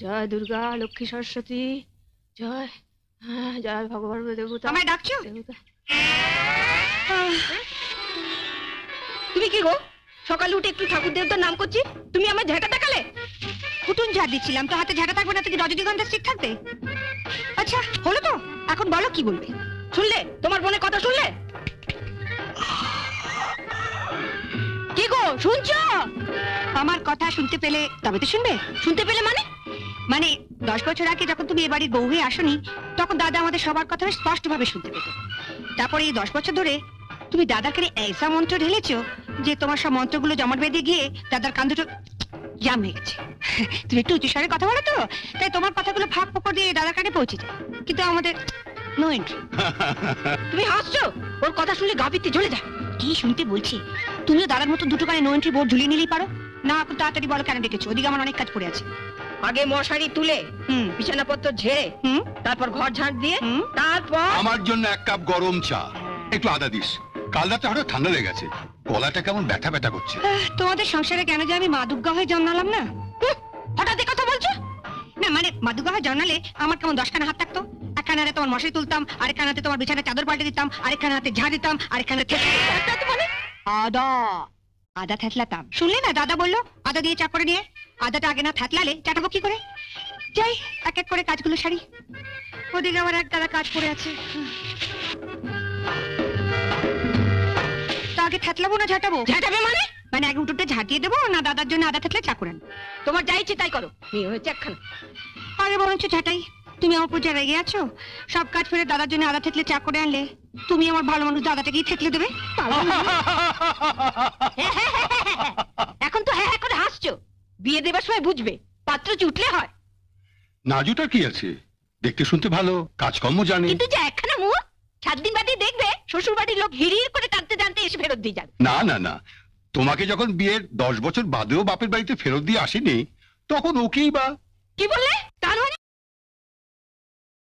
জয় দুর্গা লক্ষ্মী সরস্বতী জয়। জয় ভগবান দেবতা। আমায় ডাকছো? দেবতা। তুমি কি গো, সকালে উঠে একটু ঠাকুর দেবতার নাম করছি, তুমি আমার ঝাঁটা দেখালে? কুটুন ঝাড় দিচ্ছিলাম, তো হাতে ঝাঁটা থাকবে না তো কি রজনীগন্ধা স্টিক থাকবে? আচ্ছা হলো তো, এখন বলো কি বলবে। শুনলে তোমার বোনের কথা শুনলে? কি গো শুনছো? আমার কথা শুনতে পেলে তবে তো শুনবে। শুনতে পেলে মানে? মানে 10 বছর আগে যখন তুমি এ বাড়ির বউ হয়ে আসনি, তখন দাদা আমাদের সবার কথা স্পষ্ট ভাবে শুনতে পেত। তারপরে এই 10 বছর ধরে তুমি দাদাকে ऐसा মন্ত্র ঢেলেছো যে তোমার সব মন্ত্রগুলো জমাট বেঁধে গিয়ে দাদার কান দুটো জাম হয়ে গেছে। তুমি একটু উঁচু স্বরে কথা বলো তো, তাই তোমার কথাগুলো ফাঁক ফোকর দিয়ে দাদার কানে পৌঁছে যায়, কিন্তু আমাদের নো এন্ট্রি। তুমি হাসছো? ওর কথা শুনলে গা পিত্তে জ্বলে যায়। কি শুনতে বলছি? তুমিও দাদার মতো দুটো কানে নো এন্ট্রি বোর্ড ঝুলিয়ে নিলেই পারো না। এখন তাড়াতাড়ি বলো কেন ডেকেছো? ওদিকে আমার অনেক কাজ পড়ে আছে। আগে মশারি তুলে বিছানাপত্র ঝেড়ে তারপর ঘর ঝাড় দিয়ে তারপর আমার জন্য 1 কাপ গরম চা, একটু আদা দিস। কাল রাতে হঠাৎ ঠান্ডা লেগে গেছে, গলাটা কেমন ব্যথা ব্যথা করছে। তোমাদের সংসারে কেন যে আমি মা দুর্গা হয়ে জন্মালাম না? হঠাৎ কথা বলছো না, মানে মা দুর্গা হয়ে জন্মালে আমার কেমন 10 খানা হাত থাকতো। একখানা হাতে তোমার মশারি তুলতাম, আরেকখানা হাতে তোমার বিছানার চাদর পাল্টে দিতাম, আরেকখানা হাতে ঝাড় দিতাম, আরেকখানা মানে আদা আদা থেতলাতাম। শুনলে না দাদা বললো আদা দিয়ে চা করে নিয়ে। আদাটা আগে না থেতলালে চাটাবো কি করে? যাই এক এক করে কাজগুলো সারি। ওদিকে আবার এক গাদা কাজ পড়ে আছে। তা আগে থেতলাবো না ঝাঁটাবো? ঝাঁটাবে মানে? মানে আগে উঠোটা ঝাঁটিয়ে দেবো না দাদার জন্য আদা থেতলে চা করে আনবো? তোমার যা ইচ্ছে তাই করো। মেয়ে হয়েছে একখানা। আরে বরঞ্চ ঝাঁটাই। তুমি আমার পূজা রেগে আছো? সব কাজ ফেলে দাদার জন্য আদা থেতলে চা করে আনলে তুমি আমার ভালো মানুষ দাদাটাকেই থেতলে দেবে? এখন তো হ্যাঁ হ্যাঁ করে হাসছো। বিয়ে দেবার সময় বুঝবে পাত্র জুটলে হয়। নাজুটার কি আছে, দেখতে শুনতে ভালো, কাজকর্ম জানে। কিন্তু যে একখানা মুখ 7 দিন বাদে দেখবে শ্বশুর বাড়ির লোক হিড়ির করে টানতে টানতে এসে ফেরত দিয়ে যাবে। না না না, তোমাকে যখন বিয়ের 10 বছর বাদেও বাপের বাড়িতে ফেরত দিয়ে আসেনি, তখন ওকেই বা। কি বললে?